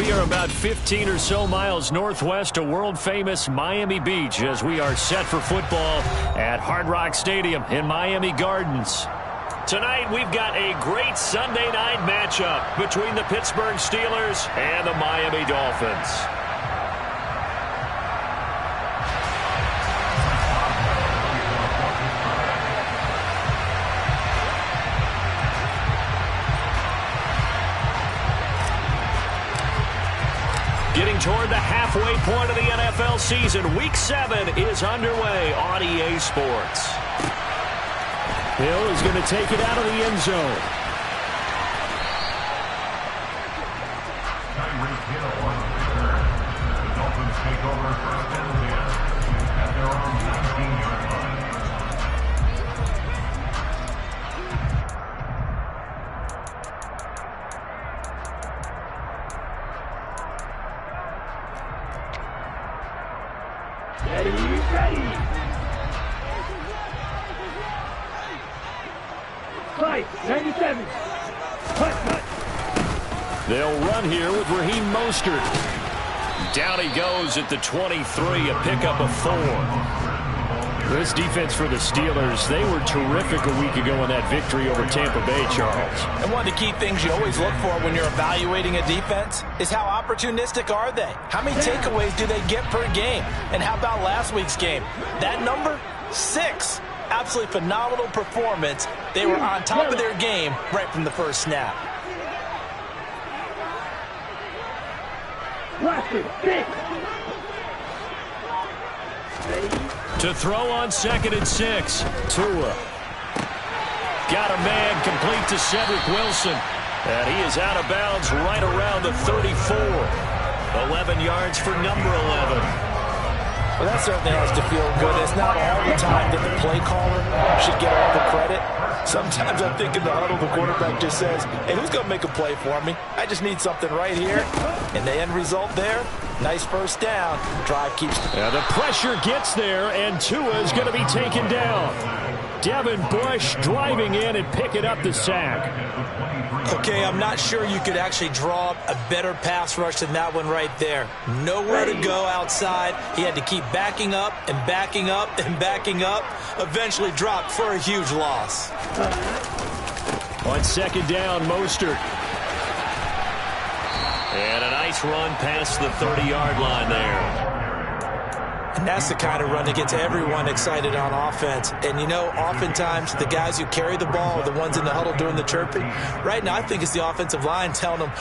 We are about 15 or so miles northwest of world-famous Miami Beach as we are set for football at Hard Rock Stadium in Miami Gardens. Tonight, we've got a great Sunday night matchup between the Pittsburgh Steelers and the Miami Dolphins. Getting toward the halfway point of the NFL season, Week 7 is underway on EA Sports. Hill is going to take it out of the end zone. The Dolphins take over first and 10 at their own 19-yard line. Ready. Fight, 97. Cut. They'll run here with Raheem Mostert. Down he goes at the 23, a pickup of 4. This defense for the Steelers, they were terrific a week ago in that victory over Tampa Bay, Charles. And one of the key things you always look for when you're evaluating a defense is how opportunistic are they? How many takeaways do they get per game? And how about last week's game? That number, 6. Absolutely phenomenal performance. They were on top of their game right from the first snap. To throw on 2nd and 6. Tua. Got a man complete to Cedric Wilson. And he is out of bounds right around the 34. 11 yards for number 11. Well, that certainly has to feel good. It's not all the time that the play caller should get all the credit. Sometimes I think in the huddle, the quarterback just says, hey, who's going to make a play for me? I just need something right here. And the end result there, nice first down. Drive keeps. Now the pressure gets there, and Tua is going to be taken down. Devin Bush driving in and picking up the sack. Okay, I'm not sure you could actually draw up a better pass rush than that one right there. Nowhere to go outside. He had to keep backing up and backing up and backing up. Eventually dropped for a huge loss. On 2nd down, Mostert. And a nice run past the 30-yard line there. And that's the kind of run that gets everyone excited on offense. And, you know, oftentimes the guys who carry the ball are the ones in the huddle doing the chirping. Right now, I think it's the offensive line telling them,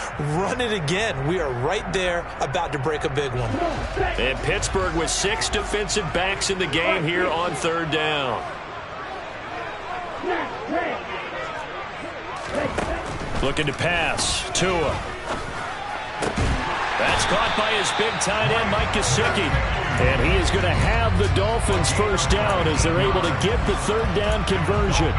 run it again. We are right there about to break a big one. And Pittsburgh with 6 defensive backs in the game here on 3rd down. Looking to pass. Tua. That's caught by his big tight end, Mike Gesicki. And he is going to have the Dolphins first down as they're able to get the 3rd down conversion.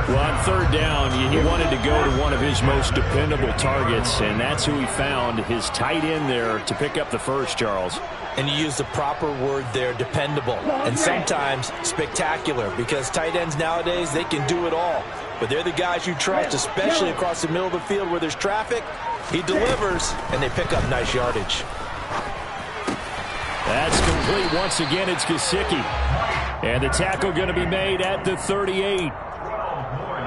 Well, on 3rd down, he wanted to go to one of his most dependable targets, and that's who he found, his tight end there, to pick up the first, Charles. And you use the proper word there, dependable, and sometimes spectacular, because tight ends nowadays, they can do it all. But they're the guys you trust, especially across the middle of the field where there's traffic. He delivers, and they pick up nice yardage. That's complete. Once again, it's Gesicki. And the tackle going to be made at the 38.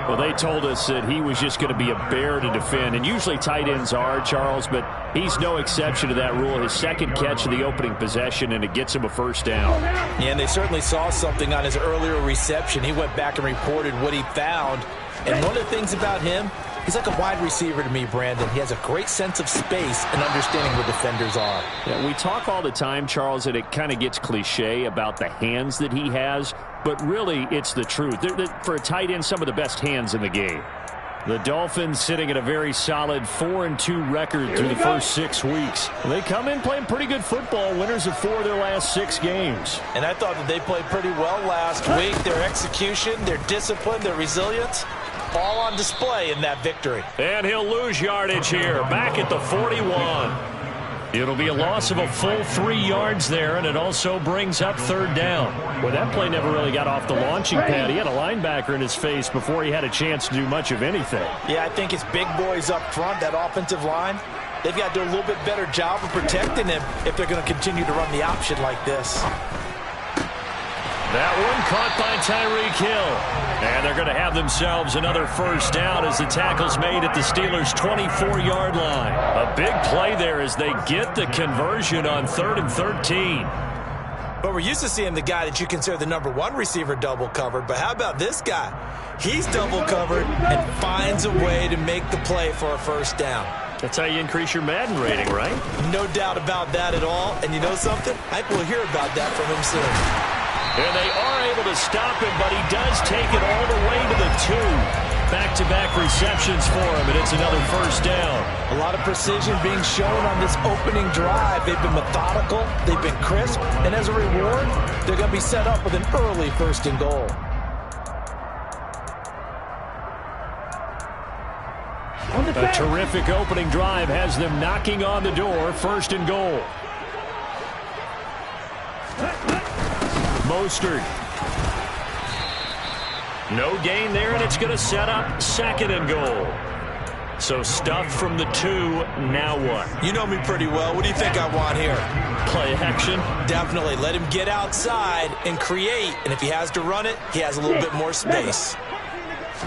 Well, they told us that he was just going to be a bear to defend. And usually tight ends are, Charles, but he's no exception to that rule. His 2nd catch of the opening possession, and it gets him a first down. Yeah, and they certainly saw something on his earlier reception. He went back and reported what he found. And one of the things about him, he's like a wide receiver to me, Brandon. He has a great sense of space and understanding where defenders are. Yeah, we talk all the time, Charles, and it kind of gets cliche about the hands that he has, but really it's the truth. They're, for a tight end, some of the best hands in the game. The Dolphins sitting at a very solid 4-2 record through the first 6 weeks. They come in playing pretty good football, winners of 4 of their last 6 games. And I thought that they played pretty well last week. Their execution, their discipline, their resilience, all on display in that victory. And he'll lose yardage here, back at the 41. It'll be a loss of a full 3 yards there, and it also brings up 3rd down. Well, that play never really got off the launching pad. He had a linebacker in his face before he had a chance to do much of anything. Yeah, I think it's big boys up front, that offensive line. They've got to do a little bit better job of protecting him if they're going to continue to run the option like this. That one caught by Tyreek Hill. And they're going to have themselves another first down as the tackle's made at the Steelers' 24-yard line. A big play there as they get the conversion on 3rd and 13. But we're used to seeing the guy that you consider the #1 receiver double covered. But how about this guy? He's double covered and finds a way to make the play for a first down. That's how you increase your Madden rating, right? No doubt about that at all. And you know something? I think we'll hear about that from him soon. And they are able to stop him, but he does take it all the way to the 2. Back-to-back receptions for him, and it's another first down. A lot of precision being shown on this opening drive. They've been methodical, they've been crisp, and as a reward, they're going to be set up with an early 1st and goal. A terrific opening drive has them knocking on the door, 1st and goal. Mostert. No gain there, and it's going to set up 2nd and goal. So stuffed from the 2, now what? You know me pretty well. What do you think I want here? Play action? Definitely. Let him get outside and create. And if he has to run it, he has a little bit more space.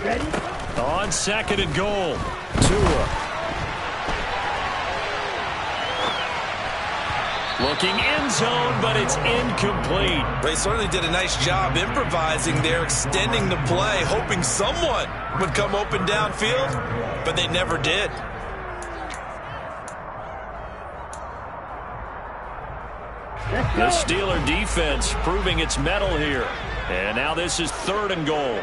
Ready? On 2nd and goal. Tua. Looking end zone, but it's incomplete. They certainly did a nice job improvising there, extending the play, hoping someone would come open downfield, but they never did. The Steeler defense proving its mettle here. And now this is 3rd and goal.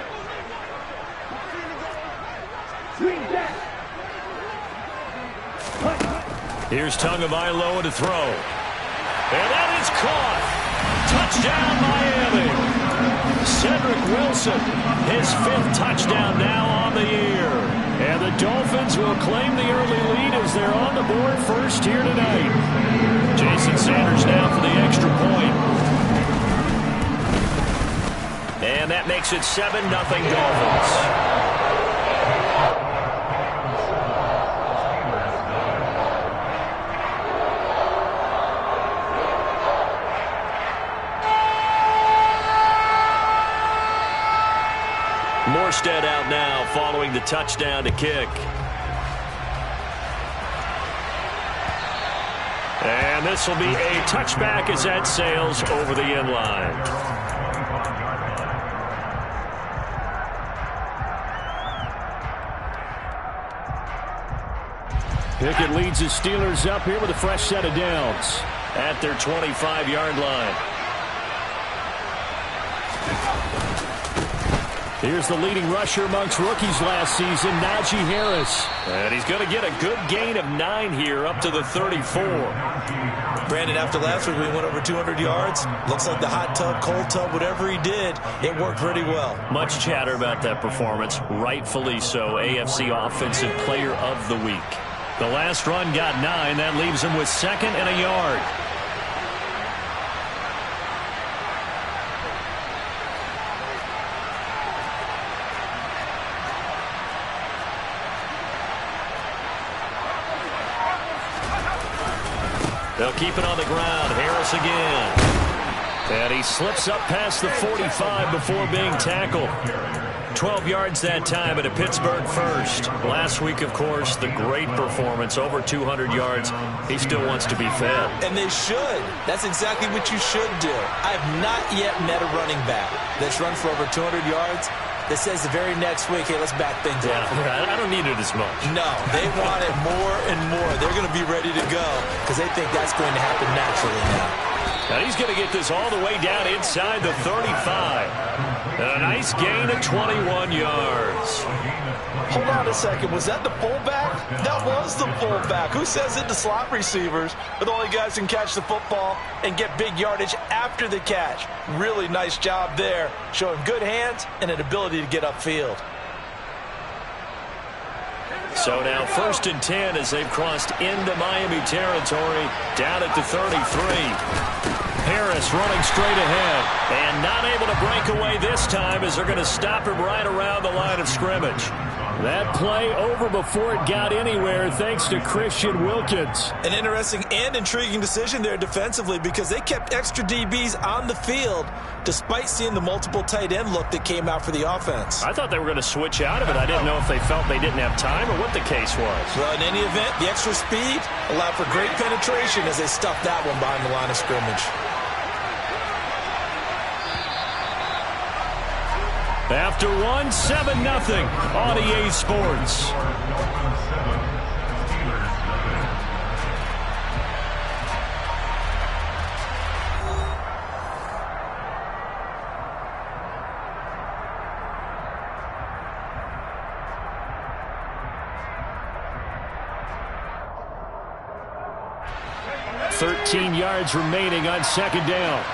Here's Tagovailoa to throw. And that is caught. Touchdown, Miami. Cedric Wilson, his 5th touchdown now on the year. And the Dolphins will claim the early lead as they're on the board first here tonight. Jason Sanders now for the extra point. And that makes it 7-0 Dolphins. Morstead out now following the touchdown to kick. And this will be a touchback as that sails over the end line. Pickett leads the Steelers up here with a fresh set of downs at their 25-yard line. Here's the leading rusher amongst rookies last season, Najee Harris. And he's going to get a good gain of 9 here up to the 34. Brandon, after last week we went over 200 yards. Looks like the hot tub, cold tub, whatever he did, it worked pretty well. Much chatter about that performance. Rightfully so. AFC Offensive Player of the Week. The last run got 9. That leaves him with 2nd and a yard. They'll keep it on the ground. Harris again. And he slips up past the 45 before being tackled. 12 yards that time at a Pittsburgh first. Last week, of course, the great performance, over 200 yards. He still wants to be fed. And they should. That's exactly what you should do. I have not yet met a running back that's run for over 200 yards that says the very next week, hey, let's back things up. I don't need it as much. No, they want it more and more. They're going to be ready to go because they think that's going to happen naturally now. Now he's going to get this all the way down inside the 35. And a nice gain of 21 yards. Hold on a second. Was that the fullback? That was the fullback. Who says it to slot receivers? But the only guys who can catch the football and get big yardage after the catch. Really nice job there, showing good hands and an ability to get upfield. So now 1st and 10 as they've crossed into Miami territory, down at the 33. Harris running straight ahead. And not able to break away this time as they're going to stop him right around the line of scrimmage. That play over before it got anywhere thanks to Christian Wilkins. An interesting and intriguing decision there defensively because they kept extra DBs on the field despite seeing the multiple tight end look that came out for the offense. I thought they were going to switch out of it. I didn't know if they felt they didn't have time or what the case was. Well, in any event, the extra speed allowed for great penetration as they stuffed that one behind the line of scrimmage. After one, 7-0 on EA Sports. Thirteen yards remaining on second down.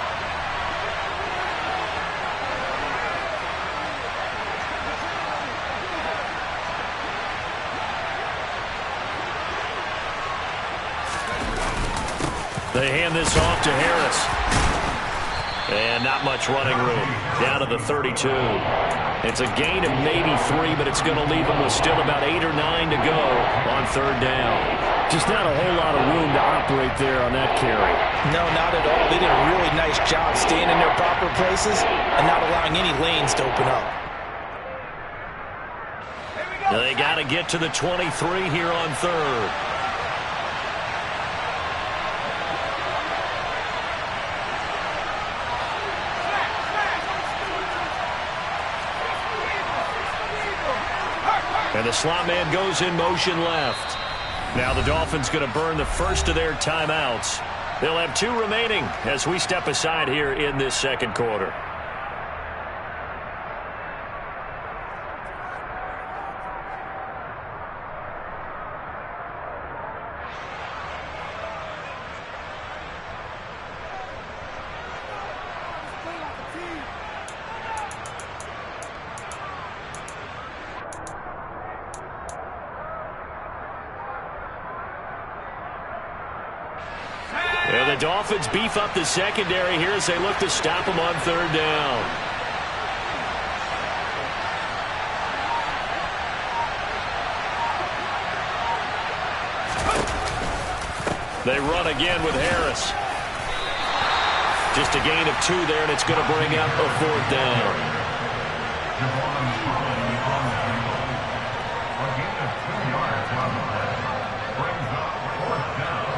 They hand this off to Harris. And not much running room. Down to the 32. It's a gain of maybe 3, but it's going to leave them with still about 8 or 9 to go on third down. Just not a whole lot of room to operate there on that carry. No, not at all. They did a really nice job staying in their proper places and not allowing any lanes to open up. They got to get to the 23 here on third. And the slot man goes in motion left. Now the Dolphins going to burn the first of their timeouts. They'll have 2 remaining as we step aside here in this second quarter. And the Dolphins beef up the secondary here as they look to stop them on third down. They run again with Harris. Just a gain of 2 there, and it's going to bring up a fourth down.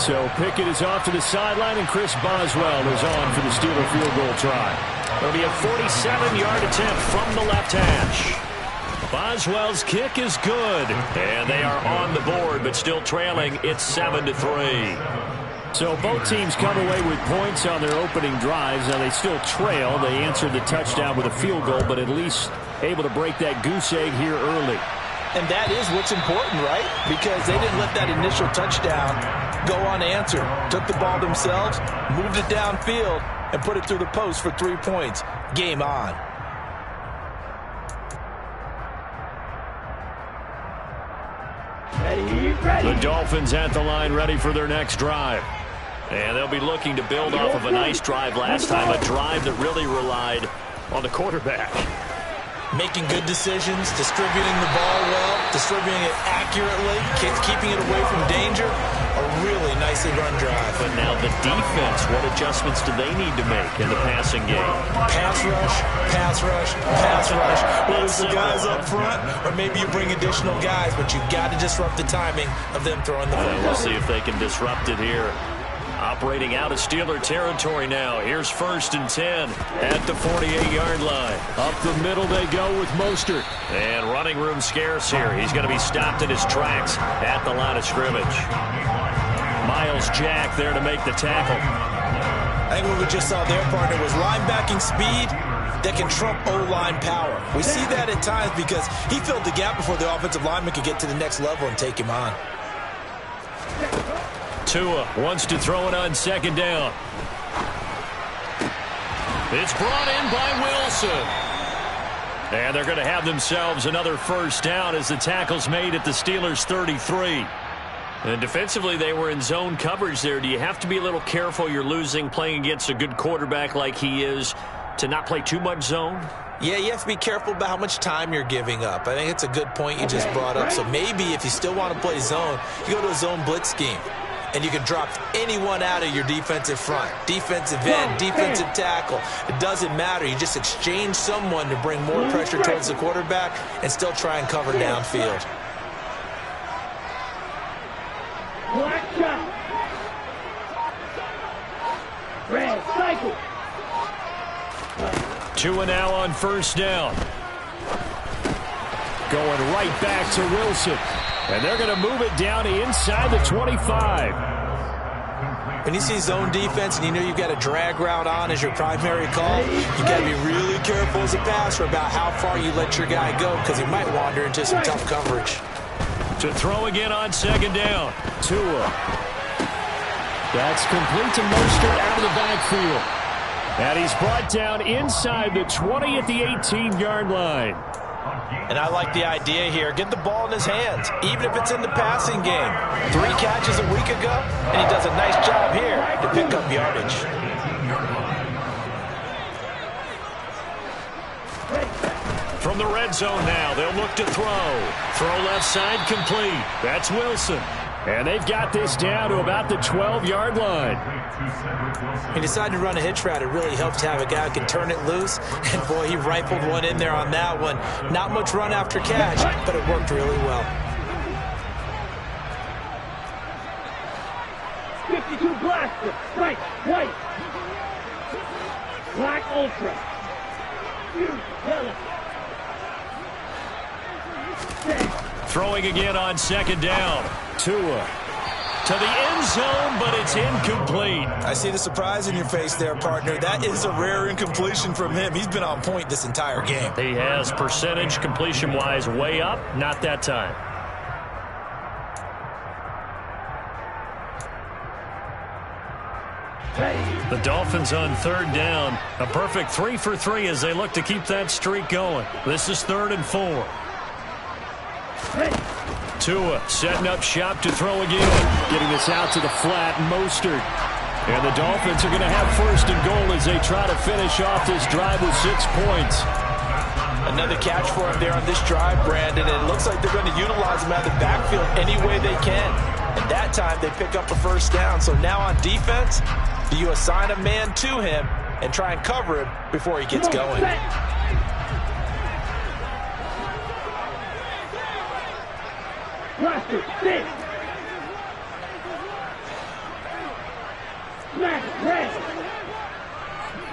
So Pickett is off to the sideline, and Chris Boswell is on for the Steeler field goal try. It'll be a 47-yard attempt from the left hash. Boswell's kick is good, and they are on the board, but still trailing. It's 7-3. So both teams come away with points on their opening drives. Now they still trail. They answered the touchdown with a field goal, but at least able to break that goose egg here early. And that is what's important, right? Because they didn't let that initial touchdown go unanswered. Took the ball themselves, moved it downfield, and put it through the post for 3 points. Game on. The Dolphins at the line ready for their next drive. And they'll be looking to build off of a nice drive last time, a drive that really relied on the quarterback. Making good decisions, distributing the ball well, distributing it accurately, keeping it away from danger. A really nicely run drive. But now the defense, what adjustments do they need to make in the passing game? Pass rush, pass rush, pass rush. Whether it's the guys up front or maybe you bring additional guys, but you've got to disrupt the timing of them throwing the football. We'll see if they can disrupt it here. Operating out of Steeler territory now. Here's 1st and 10 at the 48-yard line. Up the middle they go with Mostert. And running room scarce here. He's going to be stopped in his tracks at the line of scrimmage. Miles Jack there to make the tackle. I think what we just saw there, partner, was linebacking speed that can trump O-line power. We see that at times because he filled the gap before the offensive lineman could get to the next level and take him on. Tua wants to throw it on second down. It's brought in by Wilson. And they're going to have themselves another first down as the tackle's made at the Steelers' 33. And defensively, they were in zone coverage there. Do you have to be a little careful you're losing playing against a good quarterback like he is to not play too much zone? Yeah, you have to be careful about how much time you're giving up. I think it's a good point you just brought up. So maybe if you still want to play zone, you go to a zone blitz scheme. And you can drop anyone out of your defensive front. Defensive end, defensive tackle. It doesn't matter. You just exchange someone to bring more pressure towards the quarterback and still try and cover downfield. Black shot. Red cycle. 2 now on first down. Going right back to Wilson. And they're going to move it down inside the 25. When you see zone defense and you know you've got a drag route on as your primary call, you got to be really careful as a passer about how far you let your guy go because he might wander into some tough coverage. To throw again on second down. Tua. That's complete to Mostert out of the backfield. And he's brought down inside the 20 at the 18-yard line. And I like the idea here. Get the ball in his hands, even if it's in the passing game. 3 catches a week ago, and he does a nice job here to pick up yardage. From the red zone now, they'll look to throw. Throw left side complete. That's Wilson. And they've got this down to about the 12-yard line. He decided to run a hitch route. It really helps to have a guy who can turn it loose. And, boy, he rifled one in there on that one. Not much run after catch, but it worked really well. 52 blaster. Right, white. Black ultra. Yellow. Throwing again on second down. Tua to the end zone, but it's incomplete. I see the surprise in your face there, partner. That is a rare incompletion from him. He's been on point this entire game. He has percentage completion-wise way up. Not that time. The Dolphins on third down. A perfect 3 for 3 as they look to keep that streak going. This is 3rd and 4. Tua setting up shop to throw again. Getting this out to the flat, Mostert. And the Dolphins are going to have 1st and goal as they try to finish off this drive with 6 points. Another catch for him there on this drive, Brandon. And it looks like they're going to utilize him out of the backfield any way they can. And that time they pick up a 1st down. So now on defense, do you assign a man to him and try and cover him before he gets going? Blaster, 6. Smash, red.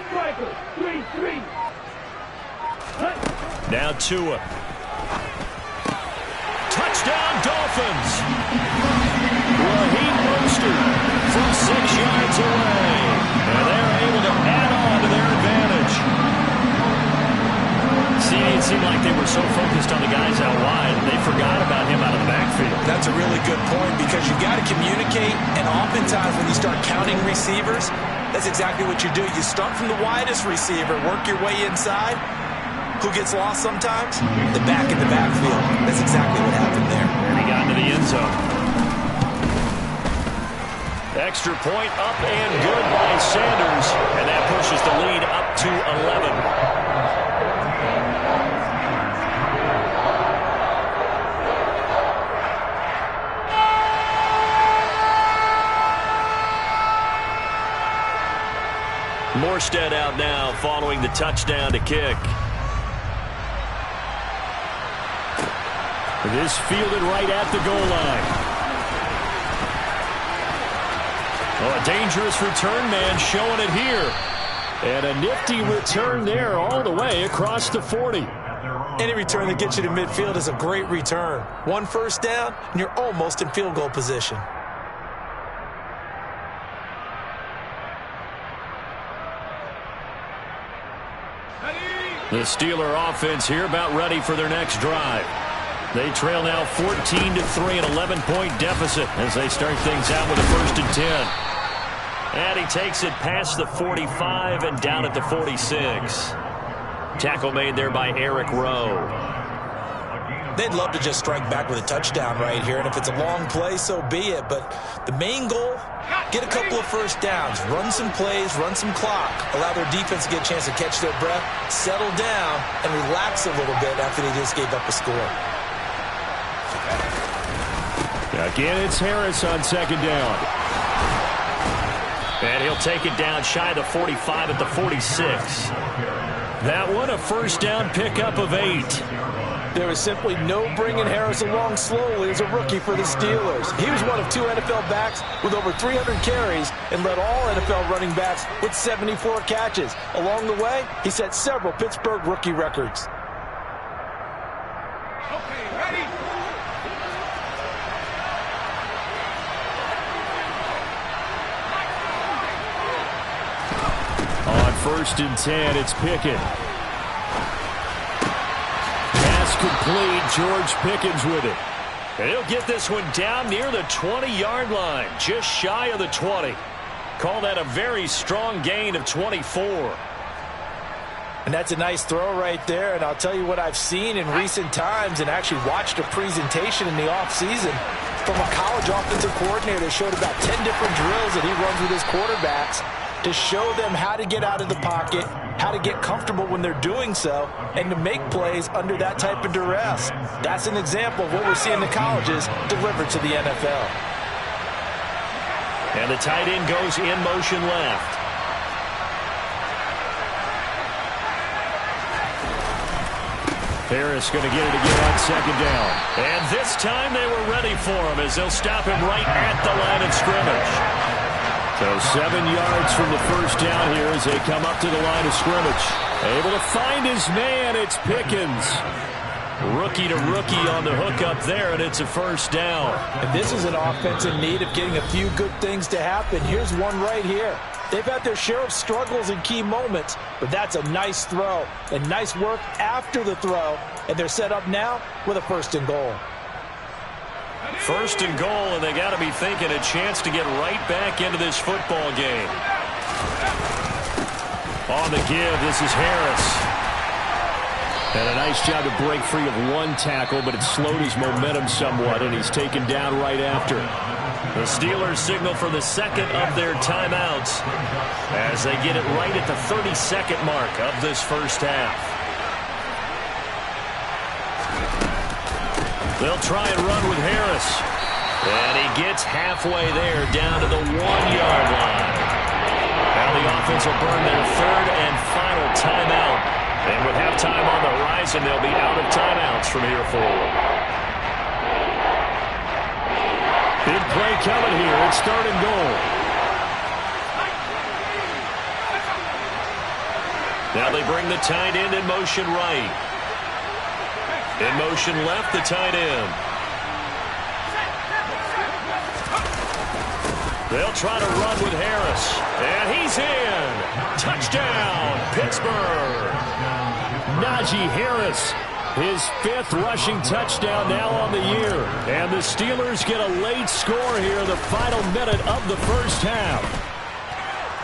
Striker, 3-3. Now Tua. Touchdown, Dolphins. Raheem Mostert from 6 yards away. And they're able to add on to their advantage. See, it seemed like they were so focused on the guys out wide, they forgot about him out of the backfield. That's a really good point because you got to communicate, and oftentimes when you start counting receivers, that's exactly what you do. You start from the widest receiver, work your way inside. Who gets lost sometimes? The back in the backfield. That's exactly what happened there. And he got into the end zone. Extra point up and good by Sanders, and that pushes the lead up to 11. Morstead out now following the touchdown to kick. This fielded right at the goal line. Oh, a dangerous return man showing it here. And a nifty return there all the way across the 40. Any return that gets you to midfield is a great return. 1 1st down, and you're almost in field goal position. The Steeler offense here about ready for their next drive. They trail now 14-3, an 11-point deficit as they start things out with a 1st and 10. And he takes it past the 45 and down at the 46. Tackle made there by Eric Rowe. They'd love to just strike back with a touchdown right here, and if it's a long play, so be it. But the main goal, get a couple of first downs, run some plays, run some clock, allow their defense to get a chance to catch their breath, settle down, and relax a little bit after they just gave up a score. Again, it's Harris on second down. And he'll take it down shy of the 45 at the 46. That one, a first down pickup of 8. There was simply no bringing Harris along slowly as a rookie for the Steelers. He was one of 2 NFL backs with over 300 carries and led all NFL running backs with 74 catches. Along the way, he set several Pittsburgh rookie records. Okay, ready? On 1st and 10, it's Pickett. Complete. George Pickens with it. And he'll get this one down near the 20-yard line, just shy of the 20. Call that a very strong gain of 24. And that's a nice throw right there. And I'll tell you what I've seen in recent times and actually watched a presentation in the offseason from a college offensive coordinator that showed about 10 different drills that he runs with his quarterbacks to show them how to get out of the pocket, how to get comfortable when they're doing so, and to make plays under that type of duress. That's an example of what we're seeing in the colleges delivered to the NFL. And the tight end goes in motion left. Harris going to get it again on second down. And this time they were ready for him as they'll stop him right at the line of scrimmage. So 7 yards from the first down here as they come up to the line of scrimmage. Able to find his man. It's Pickens. Rookie to rookie on the hook up there, and it's a first down. And this is an offense in need of getting a few good things to happen. Here's one right here. They've had their share of struggles in key moments, but that's a nice throw and nice work after the throw. And they're set up now with a 1st and goal. 1st and goal, and they got to be thinking a chance to get right back into this football game. On the give, this is Harris. And a nice job to break free of one tackle, but it slowed his momentum somewhat, and he's taken down right after. The Steelers signal for the second of their timeouts as they get it right at the 32nd mark of this first half. They'll try and run with Harris. And he gets halfway there down to the 1-yard line. Now the offense will burn their 3rd and final timeout. And with halftime on the horizon, they'll be out of timeouts from here forward. Big play coming here. It's 3rd and goal. Now they bring the tight end in motion right. In motion left, the tight end. They'll try to run with Harris. And he's in. Touchdown, Pittsburgh. Najee Harris, his 5th rushing touchdown now on the year. And the Steelers get a late score here in the final minute of the first half.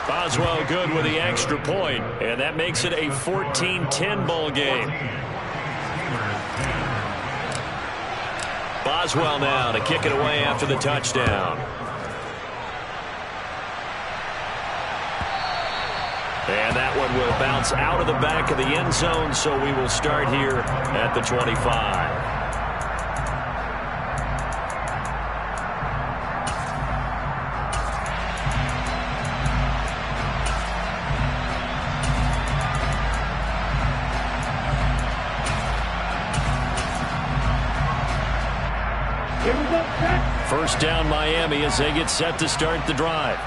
Boswell good with the extra point, and that makes it a 14-10 ball game. Boswell now to kick it away after the touchdown. And that one will bounce out of the back of the end zone, so we will start here at the 25. First down Miami as they get set to start the drive.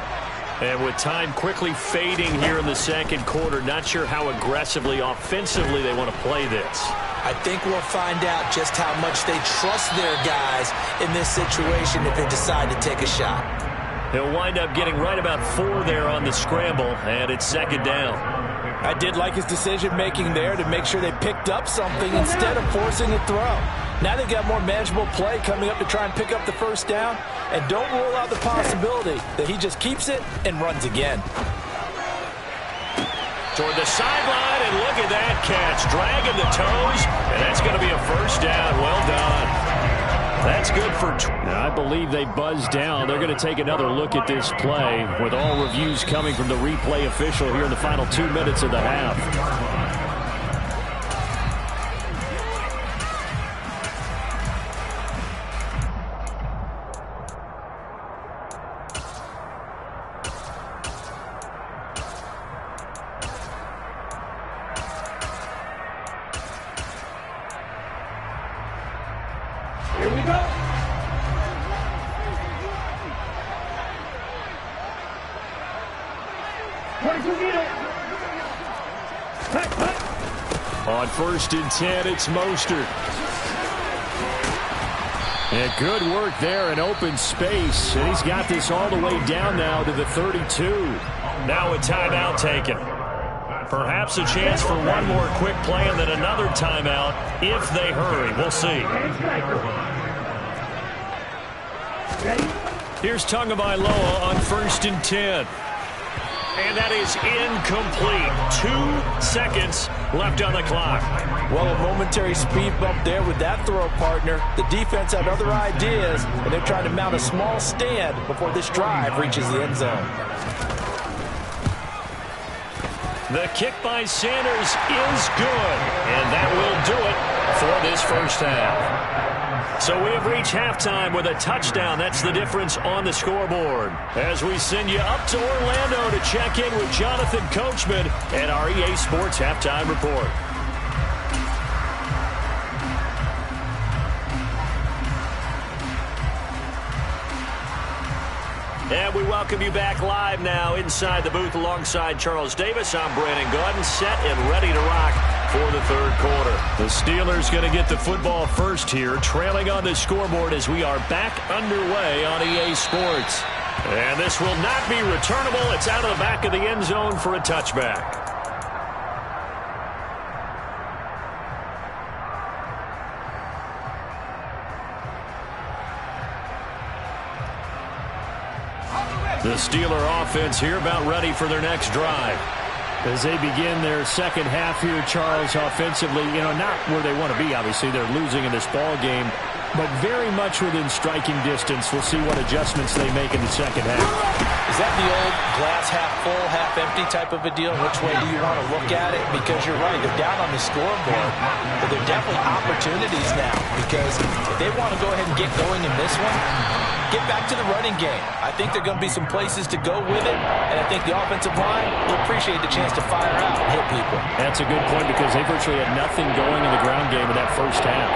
And with time quickly fading here in the second quarter, not sure how aggressively, offensively they want to play this. I think we'll find out just how much they trust their guys in this situation if they decide to take a shot. He'll wind up getting right about 4 there on the scramble, and it's second down. I did like his decision-making there to make sure they picked up something instead of forcing a throw. Now they've got more manageable play coming up to try and pick up the first down, and don't rule out the possibility that he just keeps it and runs again. toward the sideline, and look at that catch. Dragging the toes, and that's going to be a first down. Well done. That's good for... I believe they buzzed down. They're going to take another look at this play with all reviews coming from the replay official here in the final 2 minutes of the half. Here we go. On 1st and 10, it's Mostert. And good work there in open space. And he's got this all the way down now to the 32. Now a timeout taken. Perhaps a chance for one more quick play and then another timeout if they hurry. We'll see. Here's Tagovailoa on 1st and 10. And that is incomplete. 2 seconds left on the clock. Well, a momentary speed bump there with that throw, partner. The defense had other ideas, and they're trying to mount a small stand before this drive reaches the end zone. The kick by Sanders is good, and that will do it for this first half. So we have reached halftime with a touchdown. That's the difference on the scoreboard. As we send you up to Orlando to check in with Jonathan Coachman and our EA Sports Halftime Report. And we welcome you back live now inside the booth alongside Charles Davis. I'm Brandon Gaudin, set and ready to rock for the third quarter. The Steelers going to get the football first here, trailing on the scoreboard as we are back underway on EA Sports. And this will not be returnable. It's out of the back of the end zone for a touchback. The Steeler offense here about ready for their next drive. As they begin their second half here, Charles, offensively, not where they want to be, obviously. They're losing in this ball game, but very much within striking distance. We'll see what adjustments they make in the second half. Is that the old glass half full, half empty type of a deal? Which way do you want to look at it? Because you're right, they're down on the scoreboard, but they're definitely opportunities now, because if they want to go ahead and get going in this one, get back to the running game. I think there are going to be some places to go with it, and I think the offensive line will appreciate the chance to fire out and hit people. That's a good point because they virtually had nothing going in the ground game in that first half.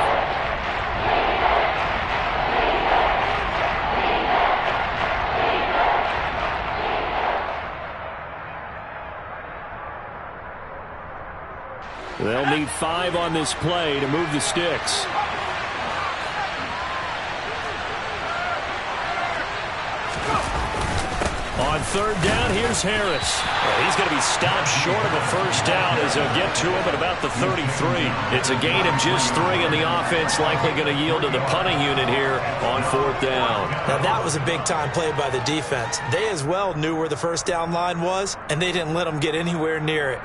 They'll need 5 on this play to move the sticks. On third down, here's Harris. He's going to be stopped short of a first down as they'll get to him at about the 33. It's a gain of just 3, and the offense likely going to yield to the punting unit here on 4th down. Now, that was a big-time play by the defense. They as well knew where the first down line was, and they didn't let them get anywhere near it.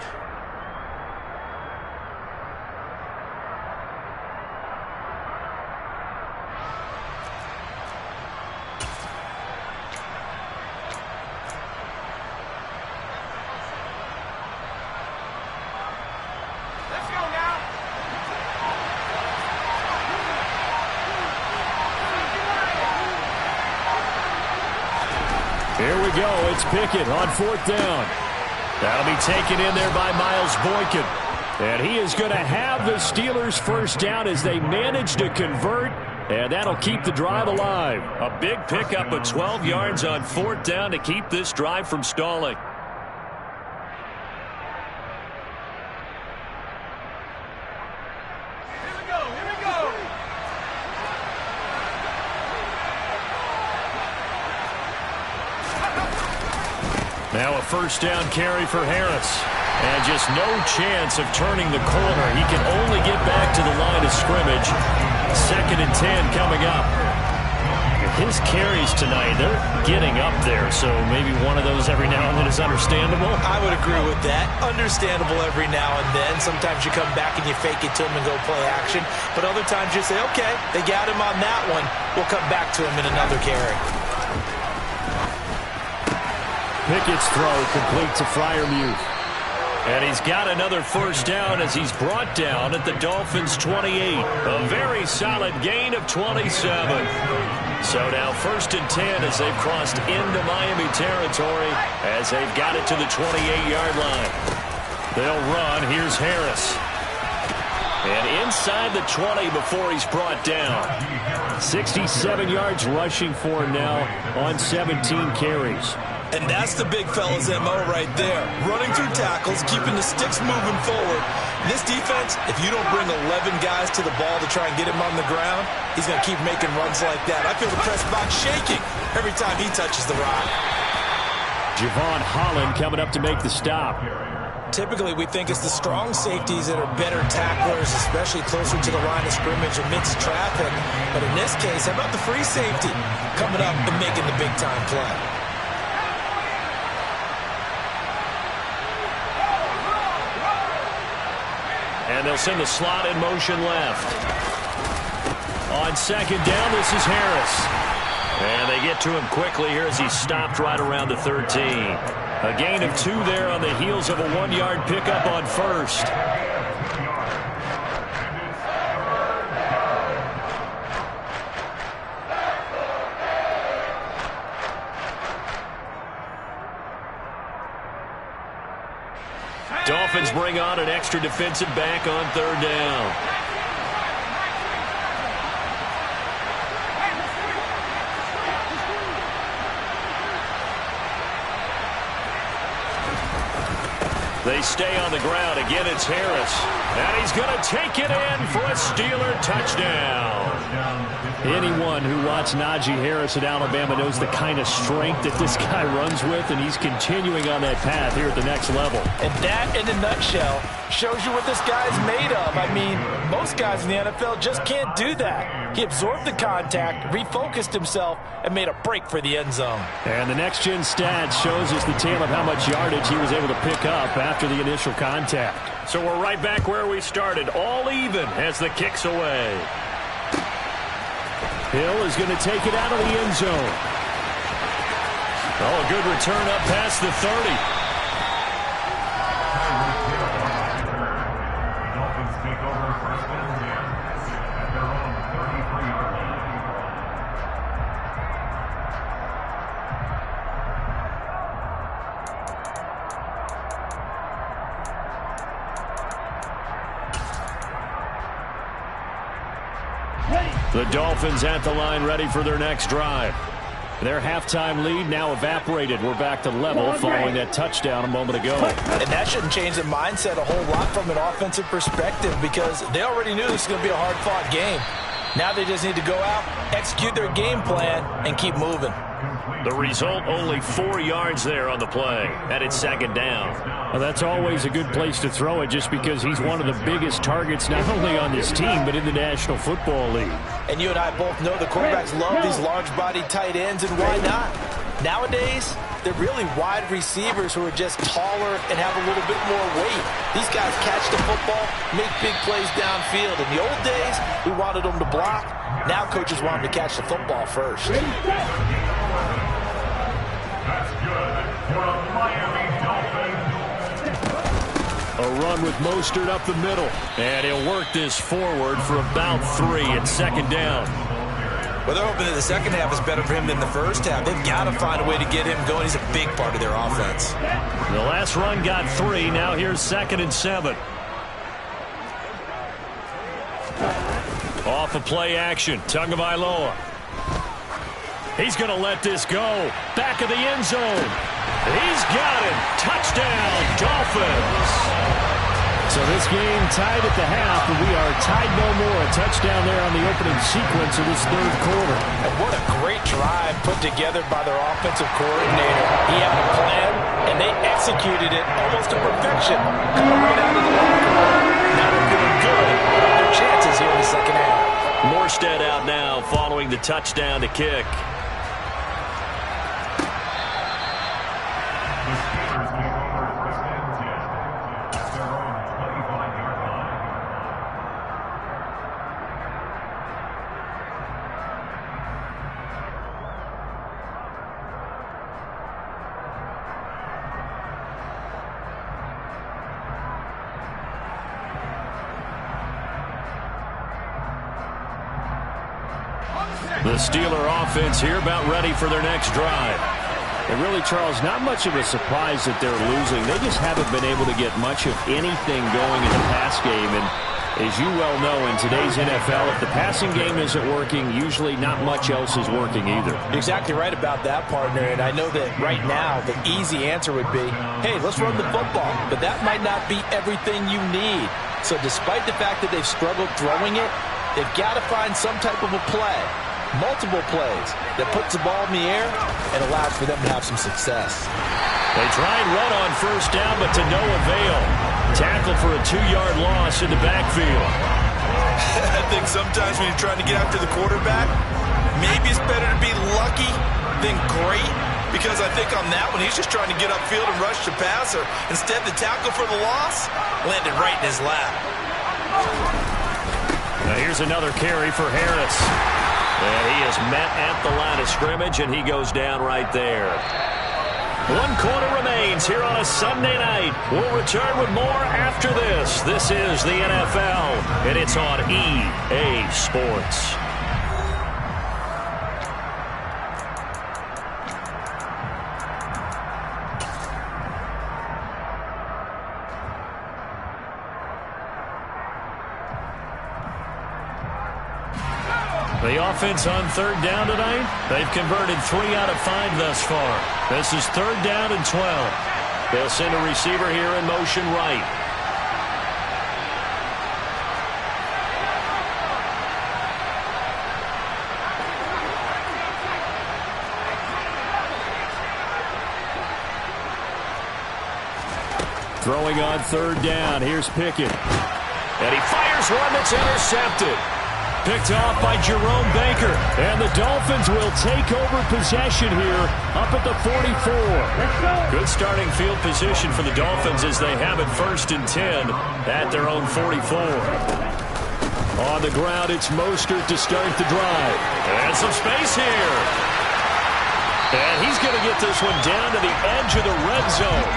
Here we go. It's Pickett on 4th down. That'll be taken in there by Miles Boykin. And he is going to have the Steelers first down as they manage to convert, and that'll keep the drive alive. A big pickup of 12 yards on 4th down to keep this drive from stalling. Now a first down carry for Harris. And just no chance of turning the corner. He can only get back to the line of scrimmage. 2nd and 10 coming up. His carries tonight, they're getting up there, so maybe one of those every now and then is understandable. I would agree with that. Understandable every now and then. Sometimes you come back and you fake it to him and go play action. But other times you say, okay, they got him on that one. We'll come back to him in another carry. Pickett's throw complete to Freiermuth. And he's got another first down as he's brought down at the Dolphins' 28. A very solid gain of 27. So now 1st and 10 as they've crossed into Miami territory as they've got it to the 28-yard line. They'll run. Here's Harris. And inside the 20 before he's brought down. 67 yards rushing for him now on 17 carries. And that's the big fella's MO right there. Running through tackles, keeping the sticks moving forward. This defense, if you don't bring 11 guys to the ball to try and get him on the ground, he's going to keep making runs like that. I feel the press box shaking every time he touches the rock. Javon Holland coming up to make the stop. Typically, we think it's the strong safeties that are better tacklers, especially closer to the line of scrimmage amidst traffic. But in this case, how about the free safety coming up and making the big-time play? And they'll send the slot in motion left. On 2nd down, this is Harris. And they get to him quickly here as he's stopped right around the 13. A gain of 2 there on the heels of a 1-yard pickup on 1st. Dolphins bring on an extra defensive back on 3rd down. They stay on the ground. Again, it's Harris. And he's going to take it in for a Steeler touchdown. Anyone who watched Najee Harris at Alabama knows the kind of strength that this guy runs with, and he's continuing on that path here at the next level. And that, in a nutshell, shows you what this guy's made of. I mean, most guys in the NFL just can't do that. He absorbed the contact, refocused himself, and made a break for the end zone. And the next-gen stats shows us the tale of how much yardage he was able to pick up after the initial contact. So we're right back where we started, all even as the kick's away. Hill is going to take it out of the end zone. Oh, a good return up past the 30. Dolphins take over 1st and 10 at their own 33-yard line. The Dolphins at the line, ready for their next drive. Their halftime lead now evaporated. We're back to level following that touchdown a moment ago. And that shouldn't change the mindset a whole lot from an offensive perspective because they already knew this was going to be a hard-fought game. Now they just need to go out, execute their game plan, and keep moving. The result, only 4 yards there on the play, and it's 2nd down. Well, that's always a good place to throw it just because he's one of the biggest targets not only on this team but in the National Football League. And you and I both know the quarterbacks love these large-bodied tight ends, and why not? Nowadays, they're really wide receivers who are just taller and have a little bit more weight. These guys catch the football, make big plays downfield. In the old days, we wanted them to block. Now coaches want them to catch the football first. That's good for the Miami Dolphins. A run with Mostert up the middle. And he'll work this forward for about 3 at 2nd down. Well, they're hoping that the second half is better for him than the first half. They've got to find a way to get him going. He's a big part of their offense. The last run got 3. Now here's 2nd and 7. Off of play action. Tagovailoa. He's going to let this go. Back of the end zone. He's got him. Touchdown, Dolphins. So this game tied at the half, but we are tied no more. A touchdown there on the opening sequence of this 3rd quarter. And what a great drive put together by their offensive coordinator. He had a plan, and they executed it almost to perfection. Coming right out of the locker room. Now they're feeling good about their chances here in the second half. Morstead out now now following the touchdown to kick. The Steelers take over first and 10 at their own 25-yard line. The Steeler offense here about ready for their next drive. And really, Charles, not much of a surprise that they're losing. They just haven't been able to get much of anything going in the pass game. And as you well know, in today's NFL, if the passing game isn't working, usually not much else is working either. You're exactly right about that, partner. And I know that right now the easy answer would be, hey, let's run the football. But that might not be everything you need. So despite the fact that they've struggled throwing it, they've got to find some type of a play. Multiple plays that puts the ball in the air and allows for them to have some success. They try and run on first down, but to no avail. Tackle for a 2-yard loss in the backfield. I think sometimes when you're trying to get after the quarterback, maybe it's better to be lucky than great, because I think on that one, he's just trying to get upfield and rush the passer. Instead, the tackle for the loss landed right in his lap. Now here's another carry for Harris. And he is met at the line of scrimmage, and he goes down right there. 1 quarter remains here on a Sunday night. We'll return with more after this. This is the NFL, and it's on EA Sports. The offense on third down tonight, they've converted 3 out of 5 thus far. This is 3rd down and 12. They'll send a receiver here in motion right. Throwing on 3rd down, here's Pickett. And he fires one that's intercepted. Picked off by Jerome Baker. And the Dolphins will take over possession here up at the 44. Good starting field position for the Dolphins as they have it 1st and 10 at their own 44. On the ground, it's Mostert to start the drive. And some space here. And he's going to get this one down to the edge of the red zone.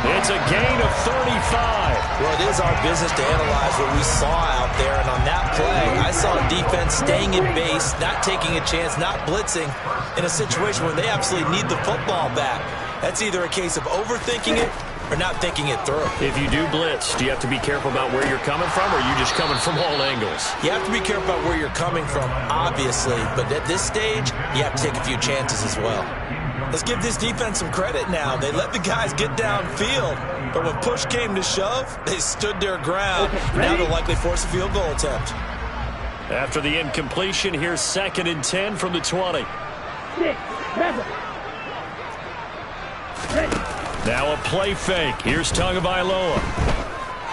It's a gain of 35. Well, it is our business to analyze what we saw out there. And on that play, I saw a defense staying in base, not taking a chance, not blitzing in a situation where they absolutely need the football back. That's either a case of overthinking it or not thinking it through. If you do blitz, do you have to be careful about where you're coming from, or are you just coming from all angles? You have to be careful about where you're coming from, obviously. But at this stage, you have to take a few chances as well. Let's give this defense some credit now. They let the guys get downfield, but when push came to shove, they stood their ground. Now they'll likely force a field goal attempt. After the incompletion, here's 2nd and 10 from the 20. 6, 7. Ready. Now a play fake. Here's Tagovailoa.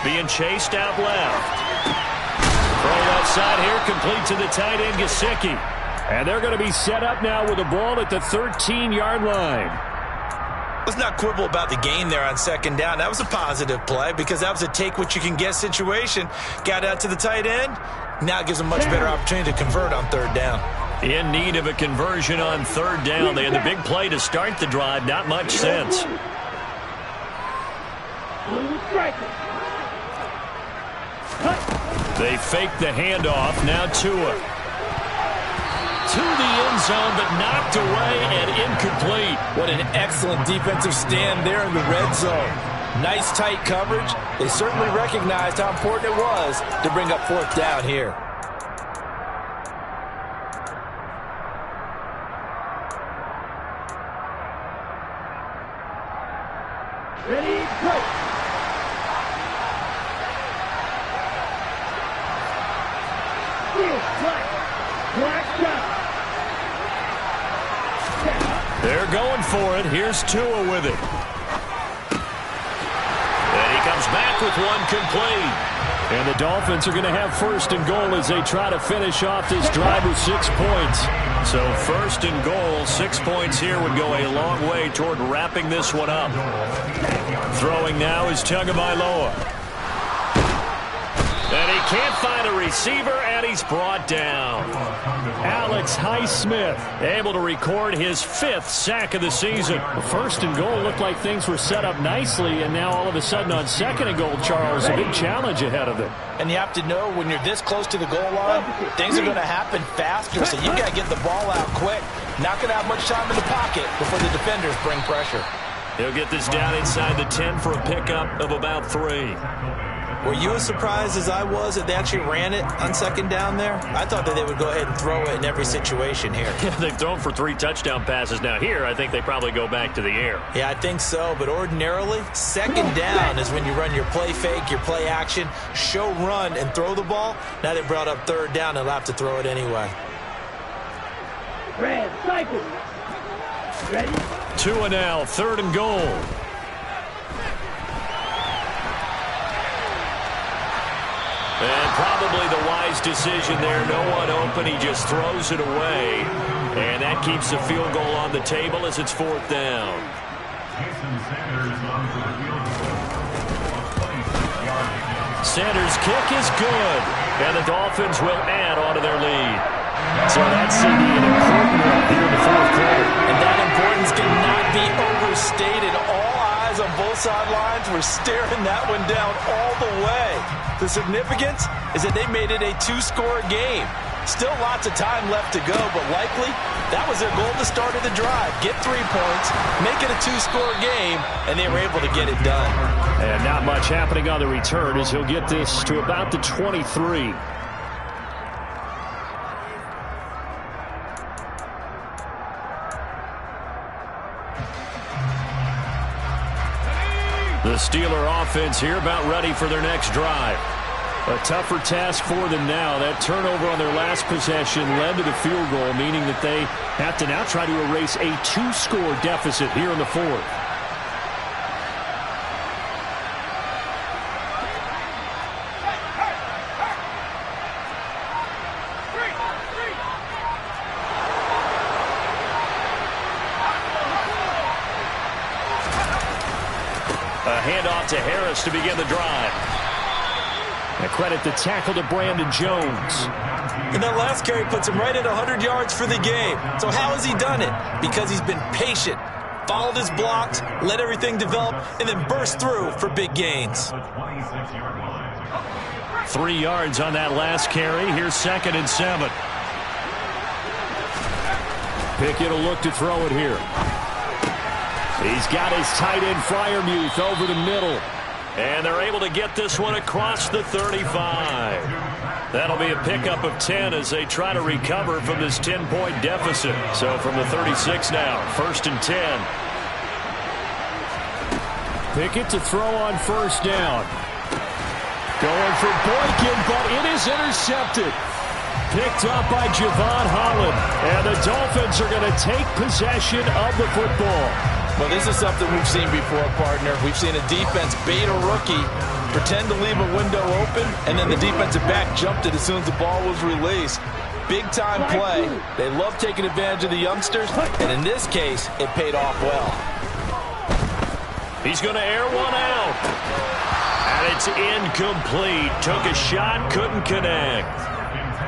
Being chased out left. Throw outside here, complete to the tight end, Gesicki. And they're going to be set up now with the ball at the 13-yard line. Let's not quibble about the gain there on 2nd down. That was a positive play because that was a take-what-you-can-get situation. Got out to the tight end. Now it gives them a much better opportunity to convert on 3rd down. In need of a conversion on 3rd down. They had the big play to start the drive. Not much sense. They fake the handoff. Now Tua. To the end zone, but knocked away and incomplete. What an excellent defensive stand there in the red zone. Nice tight coverage. They certainly recognized how important it was to bring up 4th down here. Ready, go. Black shot. They're going for it. Here's Tua with it. And he comes back with one complete. And the Dolphins are going to have first and goal as they try to finish off this drive with 6 points. So first and goal, 6 points here would go a long way toward wrapping this one up. Throwing now is Tagovailoa. And he can't find a receiver, and he's brought down. Alex Highsmith able to record his 5th sack of the season. First and goal looked like things were set up nicely, and now all of a sudden on second and goal, Charles, a big challenge ahead of them. And you have to know when you're this close to the goal line, things are going to happen faster, so you got to get the ball out quick. Not going to have much time in the pocket before the defenders bring pressure. He'll get this down inside the 10 for a pickup of about 3. Were you as surprised as I was that they actually ran it on second down there? I thought that they would go ahead and throw it in every situation here. Yeah, they've thrown for 3 touchdown passes. Now here, I think they probably go back to the air. Yeah, I think so. But ordinarily, second down is when you run your play fake, your play action, show run, and throw the ball. Now they brought up third down. They'll have to throw it anyway. Red cycle. Ready? 2 and now, third and goal. And probably the wise decision there. No one open. He just throws it away. And that keeps the field goal on the table as it's 4th down. Sanders' kick is good. And the Dolphins will add on to their lead. So that's an important one here in the 4th quarter. And that importance cannot be overstated. All eyes on both sidelines were staring that one down all the way. The significance is that they made it a 2-score game. Still lots of time left to go, but likely that was their goal to start of the drive. Get 3 points, make it a 2-score game, and they were able to get it done. And not much happening on the return as he'll get this to about the 23. The Steeler offense here about ready for their next drive. A tougher task for them now. That turnover on their last possession led to the field goal, meaning that they have to now try to erase a 2-score deficit here in the 4th. A handoff to Harris to begin the drive. A credit the tackle to Brandon Jones. And that last carry puts him right at 100 yards for the game. So how has he done it? Because he's been patient, followed his blocks, let everything develop, and then burst through for big gains. 3 yards on that last carry. Here's 2nd and 7. Pickett will look to throw it here. He's got his tight end Freiermuth over the middle. And they're able to get this one across the 35. That'll be a pickup of 10 as they try to recover from this 10-point deficit. So from the 36 now, 1st and 10. Pickett to throw on 1st down. Going for Boykin, but it is intercepted. Picked up by Javon Holland. And the Dolphins are going to take possession of the football. Well, this is something we've seen before, partner. We've seen a defense bait a rookie, pretend to leave a window open, and then the defensive back jumped it as soon as the ball was released. Big-time play. They love taking advantage of the youngsters, and in this case, it paid off well. He's going to air one out. And it's incomplete. Took a shot, couldn't connect.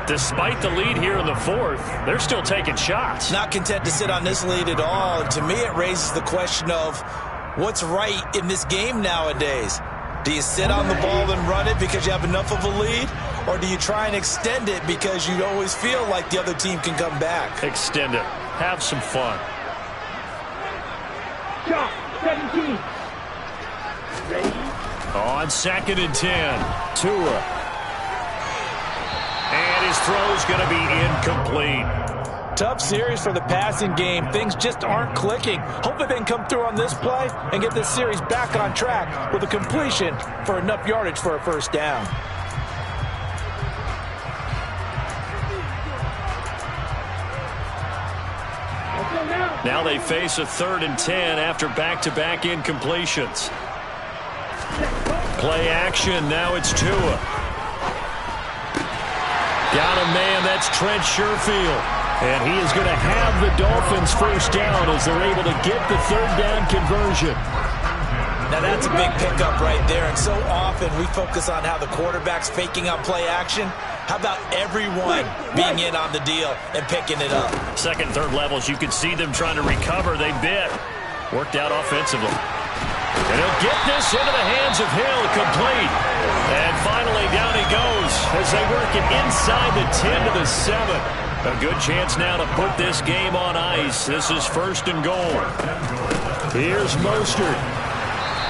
Despite the lead here in the 4th, they're still taking shots. Not content to sit on this lead at all. And to me, it raises the question of what's right in this game nowadays. Do you sit on the ball and run it because you have enough of a lead? Or do you try and extend it because you always feel like the other team can come back? Extend it. Have some fun. Shot, 17. Ready? On 2nd and 10. Tua. And his throw's going to be incomplete. Tough series for the passing game. Things just aren't clicking. Hopefully they can come through on this play and get this series back on track with a completion for enough yardage for a 1st down. Now they face a 3rd and 10 after back-to-back incompletions. Play action. Now it's Tua. Got a man, that's Trent Sherfield. And he is going to have the Dolphins first down as they're able to get the third down conversion. Now that's a big pickup right there, and so often we focus on how the quarterback's faking on play action. How about everyone being in on the deal and picking it up? Second, third levels, you can see them trying to recover. They bit. Worked out offensively. And he'll get this into the hands of Hill, complete. And finally, down he goes as they work it inside the 10 to the 7. A good chance now to put this game on ice. This is first and goal. Here's Mostert.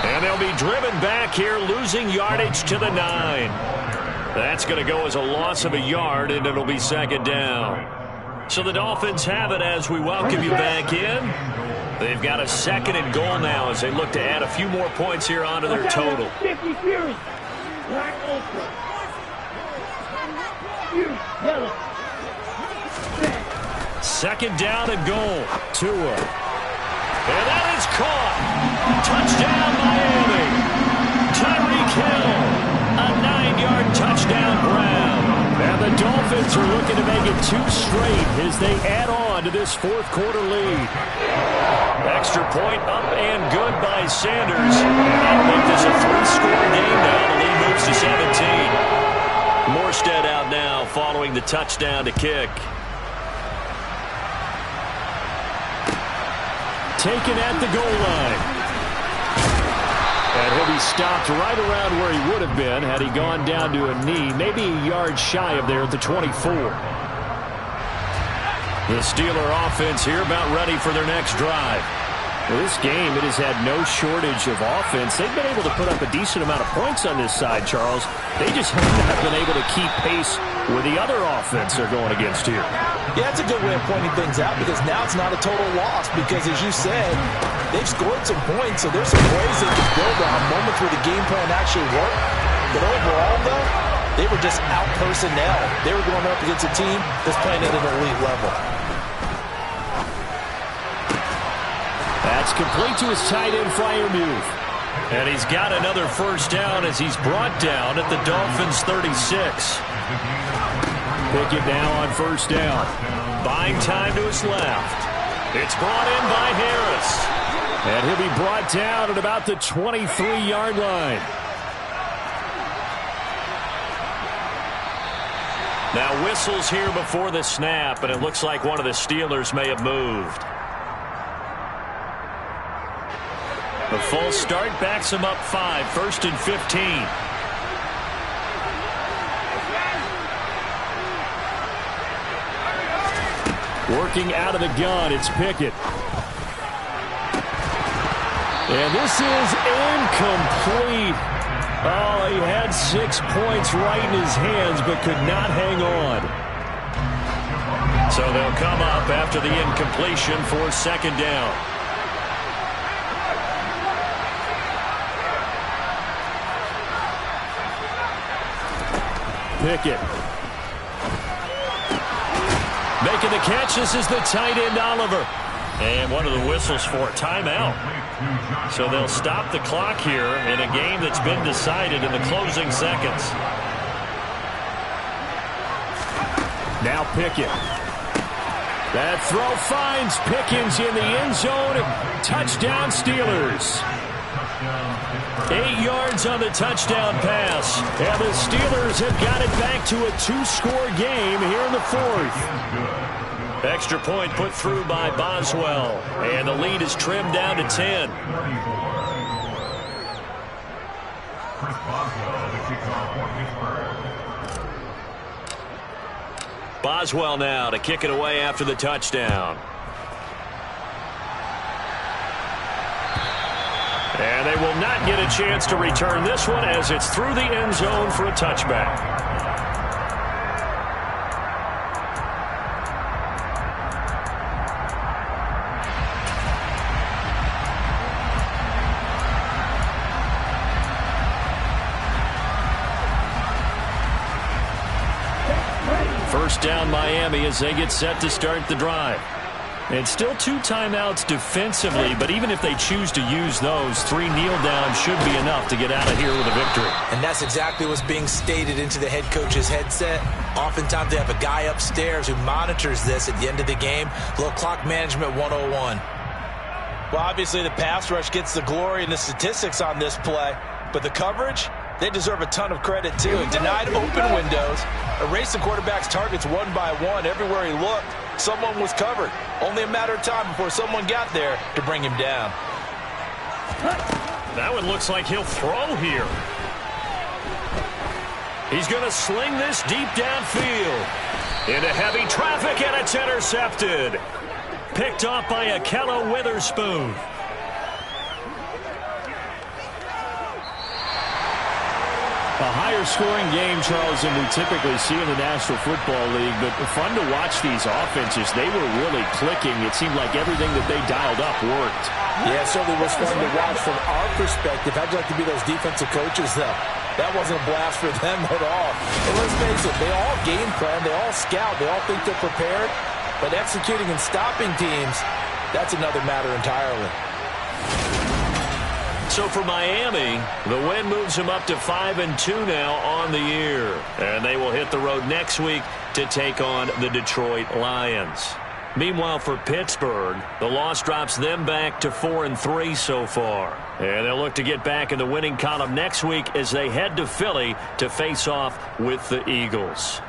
And they'll be driven back here, losing yardage to the 9. That's going to go as a loss of a yard, and it'll be second down. So the Dolphins have it as we welcome you back in. They've got a second and goal now as they look to add a few more points here onto their total. 50 Fury. Black Ultra. Fury. Yellow. Second down and goal. Tua. And that is caught. Touchdown, Miami. Tyreek Hill. A 9-yard touchdown grab. And the Dolphins are looking to make it 2 straight as they add on to this fourth quarter lead. Extra point up and good by Sanders. And that'll make this a 3-score game now. The lead moves to 17. Morstead out now following the touchdown to kick. Taken at the goal line. And he'll be stopped right around where he would have been had he gone down to a knee, maybe a yard shy of there at the 24. The Steeler offense here about ready for their next drive. Well, this game, it has had no shortage of offense. They've been able to put up a decent amount of points on this side, Charles. They just have not been able to keep pace with the other offense they're going against here. Yeah, that's a good way of pointing things out because now it's not a total loss because, as you said, they've scored some points, so there's some plays they can build on, moments where the game plan actually worked. But overall, though, they were just out-personnel. They were going up against a team that's playing at an elite level. That's complete to his tight end flyer move. And he's got another first down as he's brought down at the Dolphins' 36. Pickett now on first down. Buying time to his left. It's brought in by Harris. And he'll be brought down at about the 23-yard line. Now whistles here before the snap, and it looks like one of the Steelers may have moved. The full start backs him up 5, first and 15. Working out of the gun, it's Pickett. And this is incomplete. Oh, he had 6 points right in his hands, but could not hang on. So they'll come up after the incompletion for second down. Pickett. Making the catch, this is the tight end Oliver. And one of the whistles for a timeout. So they'll stop the clock here in a game that's been decided in the closing seconds. Now Pickett. That throw finds Pickens in the end zone. Touchdown Steelers. 8 yards on the touchdown pass. And the Steelers have got it back to a 2-score game here in the fourth. Extra point put through by Boswell. And the lead is trimmed down to 10. Boswell now to kick it away after the touchdown. And they will not get a chance to return this one as it's through the end zone for a touchback. First down Miami as they get set to start the drive. It's still 2 timeouts defensively, but even if they choose to use those, 3 kneel downs should be enough to get out of here with a victory. And that's exactly what's being stated into the head coach's headset. Oftentimes they have a guy upstairs who monitors this at the end of the game. A little clock management 101. Well, obviously the pass rush gets the glory and the statistics on this play, but the coverage, they deserve a ton of credit too. Denied open windows, erased the quarterback's targets one by one. Everywhere he looked, someone was covered. Only a matter of time before someone got there to bring him down. That one looks like he'll throw here. He's going to sling this deep downfield. Into heavy traffic, and it's intercepted. Picked off by Akello Witherspoon. A higher scoring game, Charles, than we typically see in the National Football League, but fun to watch these offenses. They were really clicking. It seemed like everything that they dialed up worked. Yeah, it certainly was fun to watch from our perspective. How'd you like to be those defensive coaches, though? That wasn't a blast for them at all. And let's face it, they all game plan, they all scout, they all think they're prepared, but executing and stopping teams, that's another matter entirely. So for Miami, the win moves them up to 5-2 now on the year. And they will hit the road next week to take on the Detroit Lions. Meanwhile, for Pittsburgh, the loss drops them back to 4-3 so far. And they'll look to get back in the winning column next week as they head to Philly to face off with the Eagles.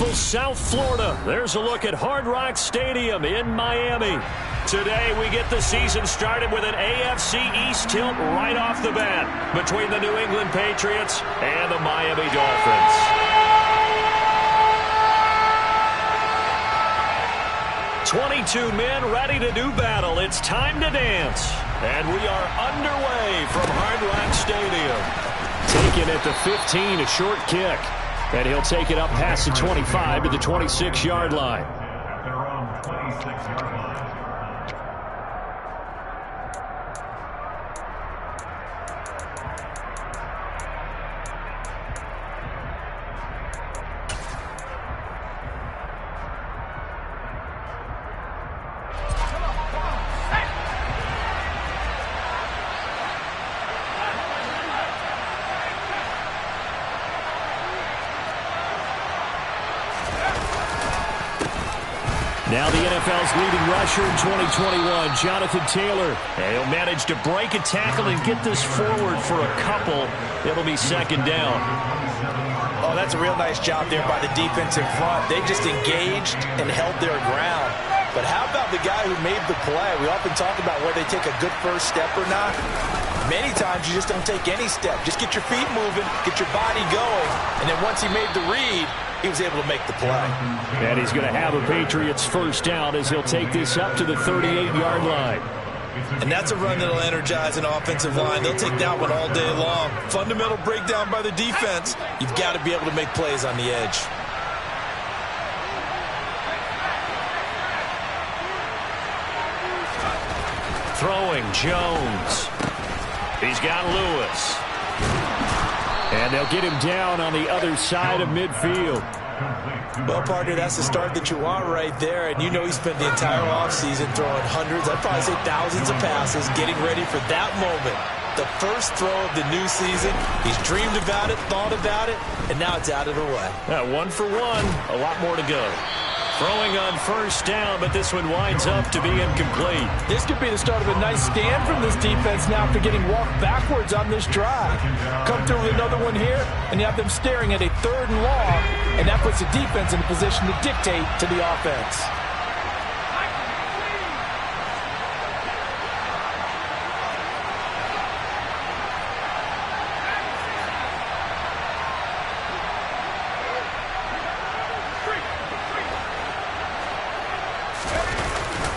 beautiful South Florida. There's a look at Hard Rock Stadium in Miami. Today we get the season started with an AFC East tilt right off the bat between the New England Patriots and the Miami Dolphins. "22 men ready to do battle. It's time to dance." And we are underway from Hard Rock Stadium. Taken at the 15, a short kick. And he'll take it up past the 25 to the 26-yard line. At their own 26-yard line. Now the NFL's leading rusher in 2021, Jonathan Taylor. And he'll manage to break a tackle and get this forward for a couple. It'll be second down. Oh, that's a real nice job there by the defensive front. They just engaged and held their ground. But how about the guy who made the play? We often talk about whether they take a good first step or not. Many times you just don't take any step. Just get your feet moving, get your body going, and then once he made the read, he was able to make the play. And he's going to have a Patriots first down as he'll take this up to the 38-yard line. And that's a run that'll energize an offensive line. They'll take that one all day long. Fundamental breakdown by the defense. You've got to be able to make plays on the edge. Throwing Jones. He's got Lewis. And they'll get him down on the other side of midfield. Well, partner, that's the start that you want right there. And you know he spent the entire offseason throwing hundreds, I'd probably say thousands of passes, getting ready for that moment. The first throw of the new season. He's dreamed about it, thought about it, and now it's out of the way. 1 for 1. A lot more to go. Throwing on first down, but this one winds up to be incomplete. This could be the start of a nice stand from this defense now after getting walked backwards on this drive. Come through with another one here, and you have them staring at a 3rd and long, and that puts the defense in a position to dictate to the offense.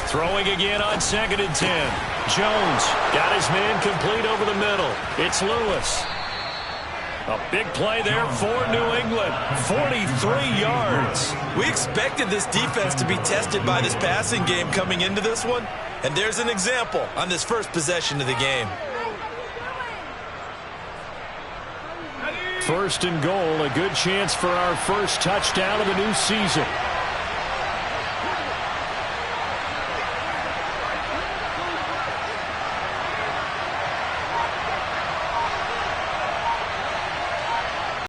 Throwing again on 2nd and 10. Jones got his man complete over the middle. It's Lewis. A big play there for New England. 43 yards. We expected this defense to be tested by this passing game coming into this one. And there's an example on this first possession of the game. First and goal, a good chance for our first touchdown of the new season.